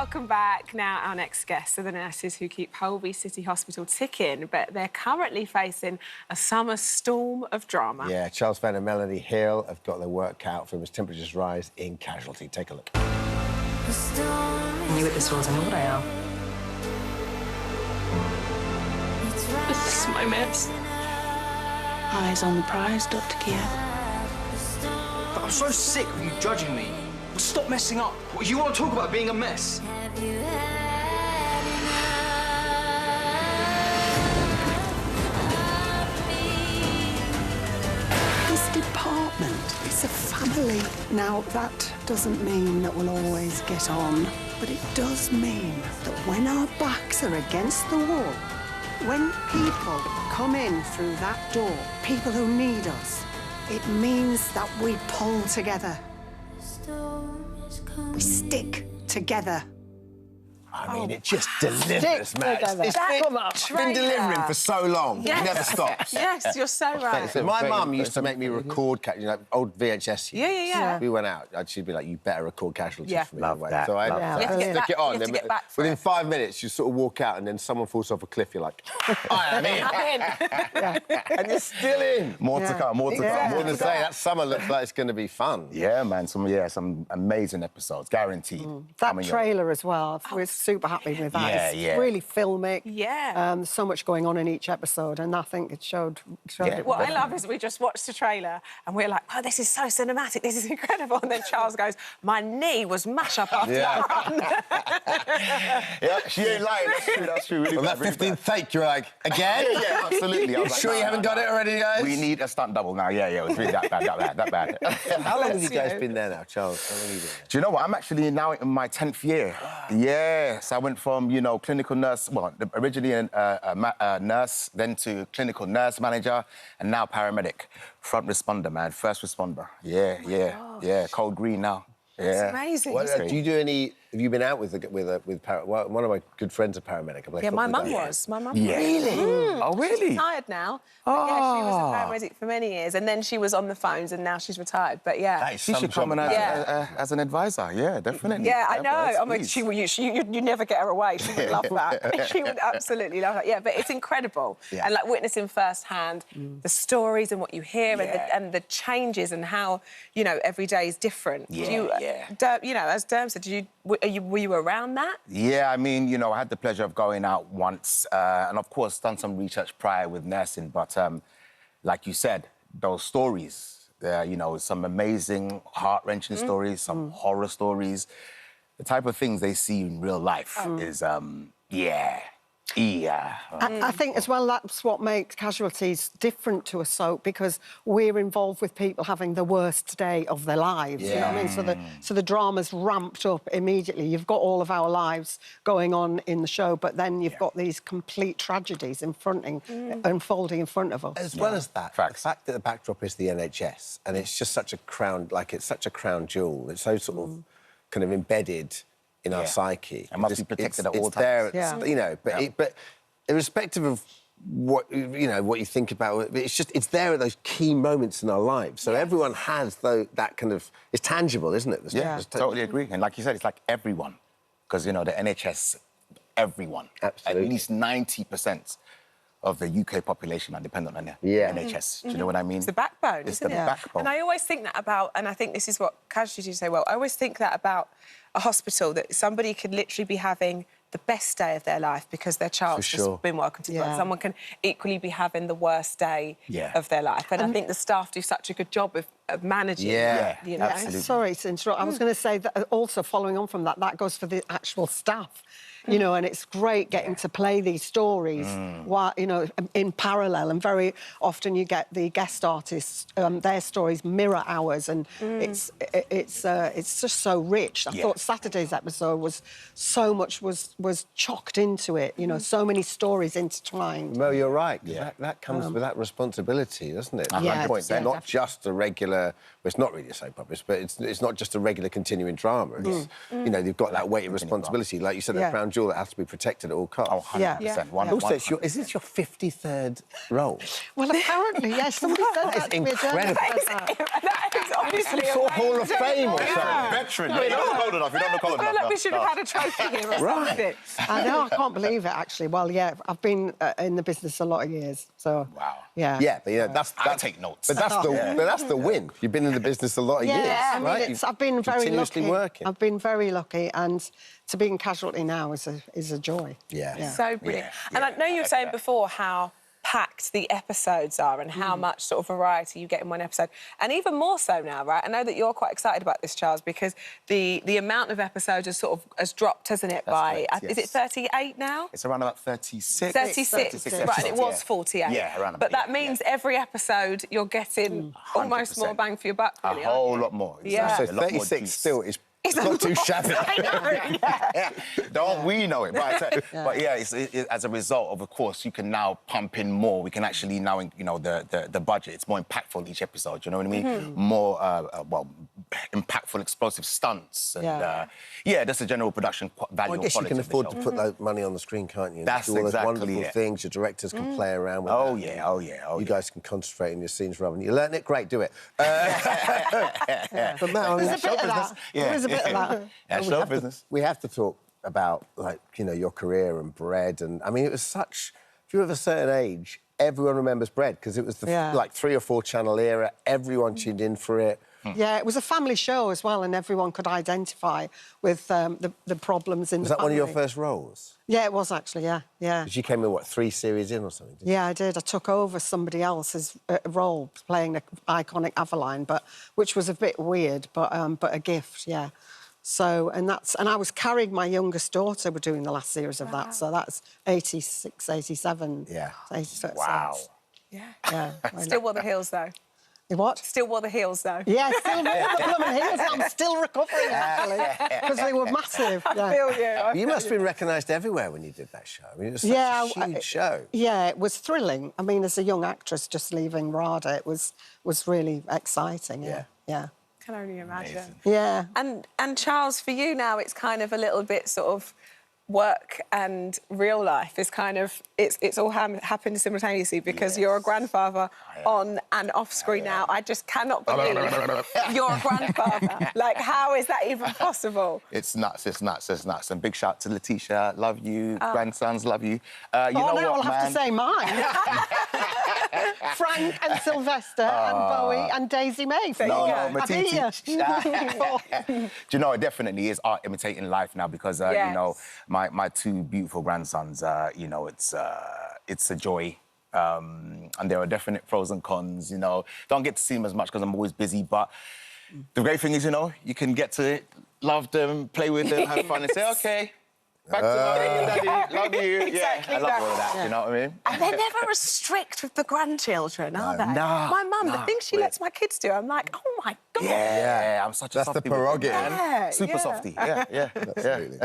welcome back. Now, our next guests are the nurses who keep Holby City Hospital ticking, but they're currently facing a summer storm of drama. Yeah, Charles Venn and Melanie Hill have got their work cut out from as temperatures rise in Casualty. Take a look. You with the stores, I know what I am. This is my mess. Eyes on the prize, Dr. Kia. But I'm so sick of you judging me. Stop messing up. You want to talk about being a mess? This department, it's a family. Now, that doesn't mean that we'll always get on, but it does mean that when our backs are against the wall, when people come in through that door, people who need us, it means that we pull together. We stick together. I mean, it just delivers, Matt. It's been delivering for so long. Yes. It never stops. Yes, you're so right. My mum used to make me record, old VHS. Yeah. We went out, she'd be like, you better record Casualty for me. Love that. So I'd stick it on. You have to get back for within it. 5 minutes, you sort of walk out and then someone falls off a cliff, you're like, I am in. And you're still in. More to come, more to come. I was going to say, that summer looks like it's going to be fun. Yeah, man, some amazing episodes, guaranteed. That trailer as well, we're super happy with that. It's really filmic. Yeah. There's so much going on in each episode, and I think it showed it. What I love is we just watched the trailer and we're like, oh, this is so cinematic, this is incredible. And then Charles goes, my knee was mash up after that run. Yeah, she ain't lying. That's true. Really On that 15th take, you're like, again? Yeah, absolutely. I was like, Sure you haven't got it already, guys? We need a stunt double now. Yeah, it was really that bad. How long have you guys been there now, Charles? How long have you been there? Do you know what? I'm actually now in my 10th year. Yes, I went from, clinical nurse, well, originally a nurse, then to clinical nurse manager, and now paramedic. Front responder, man, first responder. Yeah, cold green now. It's amazing. Do you do any... Have you been out with one of my good friends, a paramedic? Yeah, my mum was. Yeah. Really? Oh, really? She's retired now. But yeah, she was a paramedic for many years, and then she was on the phones, and now she's retired. But yeah, she should come in as an advisor. Yeah, definitely. Yeah, I know. Please. You never get her away. She would love that. She would absolutely love that. Yeah, but it's incredible, and like witnessing firsthand the stories and what you hear and the changes and how every day is different. As Derm said, were you around that? Yeah, I mean, I had the pleasure of going out once and, of course, done some research prior with nursing. But like you said, those stories, some amazing, heart-wrenching stories, some horror stories. The type of things they see in real life is, I think as well that's what makes Casualties different to a soap, because we're involved with people having the worst day of their lives. You know what I mean? So the drama's ramped up immediately. You've got all of our lives going on in the show, but then you've got these complete tragedies unfolding in front of us. As well as that, the fact that the backdrop is the NHS, and it's just such a crown, it's such a crown jewel. It's so sort of kind of embedded in our psyche. It must be protected at all times. It's there, but irrespective of what you think about it, it's there at those key moments in our lives. So everyone has that kind of... It's tangible, isn't it? Totally agree. And like you said, it's like everyone, because the NHS, everyone, absolutely, at least 90% of the UK population are dependent on the NHS. Do you know what I mean? It's the backbone, It's the backbone. And I always think that about, and I think this is what Casualties say well, I always think that about a hospital, that somebody could literally be having the best day of their life because their child's just been welcomed to the world. Someone can equally be having the worst day of their life. And I think the staff do such a good job of managing that, Absolutely. Sorry to interrupt. I was going to say that also, following on from that, that goes for the actual staff. And it's great getting to play these stories while, in parallel, and very often you get the guest artists, their stories mirror ours, and it's just so rich. I thought Saturday's episode was so much was chocked into it, so many stories intertwined. Mel, you're right. That comes with that responsibility, doesn't it? It's not just a regular... Well, it's not really a soap opera, but it's not just a regular continuing drama. It's, you've got that weight of responsibility. Like you said, that crown jewel that has to be protected at all costs. Oh, 100%. Yeah. One, Also, 100%. is this your 53rd role? Well, apparently, yes. Somebody said that to me. incredible. That is obviously For Hall of Fame or something. Veteran. You don't look old enough. You don't look old I feel enough. like we should have had a trophy here or something. I know, I can't believe it, actually. Well, yeah, I've been in the business a lot of years, so... Wow. Yeah. Yeah, but that's I take notes. But that's the win. You've been in the business a lot of years, Yeah, I mean, right? I've been very continuously lucky. working. I've been very lucky, and to be in Casualty now is a joy. Yeah. So brilliant. Yeah, And I know you were saying yeah. before how packed the episodes are and how much sort of variety you get in one episode. And even more so now, right? I know that you're quite excited about this, Charles, because the amount of episodes has dropped, hasn't it, by... correct, Is it 38 now? It's around about 36. 36, right, and it was 48. Yeah, around But about, that means every episode you're getting almost 100%. more bang for your buck, A really, whole aren't you? lot more. Yeah. So A lot more 36 juice. still is It's not too shabby. I know, yeah. Don't we know it? But yeah, as a result of course, you can now pump in more. We can actually now, the budget. It's more impactful each episode. You know what I mean? More, impactful, explosive stunts. And, that's the general production value. Well, I guess you can afford to put that money on the screen, can't you? And That's do all those exactly wonderful it. things. Your directors can play around with Oh, that. yeah, oh, yeah, oh, You yeah. guys can concentrate on your scenes rather than... You learn it? Great, do it. But Matt, There's a bit of that. There is a bit of that. Yeah, show business. We have to talk about, your career and Bread. And, I mean, it was such... If you're of a certain age, everyone remembers Bread because it was the, 3 or 4 channel era. Everyone tuned in for it. Yeah, it was a family show as well, and everyone could identify with the problems in Was the that one of your family. first roles? Yeah, it was actually, yeah. Because you came in, 3 series in or something? Yeah, I did. I took over somebody else's role, playing the iconic Aveline, which was a bit weird, but a gift, yeah. So, and I was carrying my youngest daughter. We're doing the last series of that, so that's 86, 87. Yeah. 86, Wow. Yeah. Yeah. Still wore the heels, though. What? Still wore the heels, though. Yeah, still wore the blooming heels. I'm still recovering, actually, because they were massive. Yeah. I feel you. You must have been recognised everywhere when you did that show. I mean, it was such a huge show. Yeah, it was thrilling. I mean, as a young actress, just leaving RADA, it was really exciting. Yeah. Can only imagine. Yeah. And Charles, for you now, it's kind of a little bit sort of work and real life is kind of it's all happened simultaneously because you're a grandfather on and off screen now. I just cannot believe you're a grandfather. Like, how is that even possible? It's nuts. And big shout to Letitia, love you. Grandsons, love you. You know what, I'll have man? to say mine. Frank and Sylvester and Bowie and Daisy May. No, Matiti. Do you know, it definitely is art imitating life now because, my 2 beautiful grandsons, it's a joy. And there are definite pros and cons, Don't get to see them as much because I'm always busy, but the great thing is, you can get to love them, play with them, have fun and say, OK, back to Daddy, love you. Exactly I love all of that, you know what I mean? And they're never as strict with the grandchildren, are they? No, my mum, the things she lets my kids do, I'm like, oh my God. Yeah, I'm such a That's the softie with prerogative. them, man. Yeah, Super yeah. softie, yeah. Absolutely.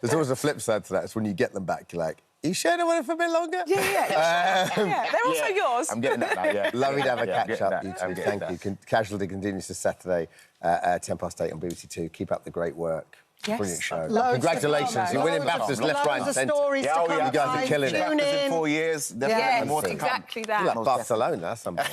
There's always a flip side to that. It's when you get them back, you're like, you sure they want it for a bit longer? Yeah. They're also yours. I'm getting that now, yeah. Lovely to have a Yeah, I'm catch-up, getting you that. I'm two. getting Thank you. that. Casualty continues this Saturday, 8:10 on BBC Two. Keep up the great work. Yes. Brilliant show. Loads Congratulations. to You're winning come. BAFTAs left, right and Loads of centre. stories to come. You guys are killing it. Tune In in. 4 years, definitely Yes, more to come. exactly that. You're like Barcelona, that's something.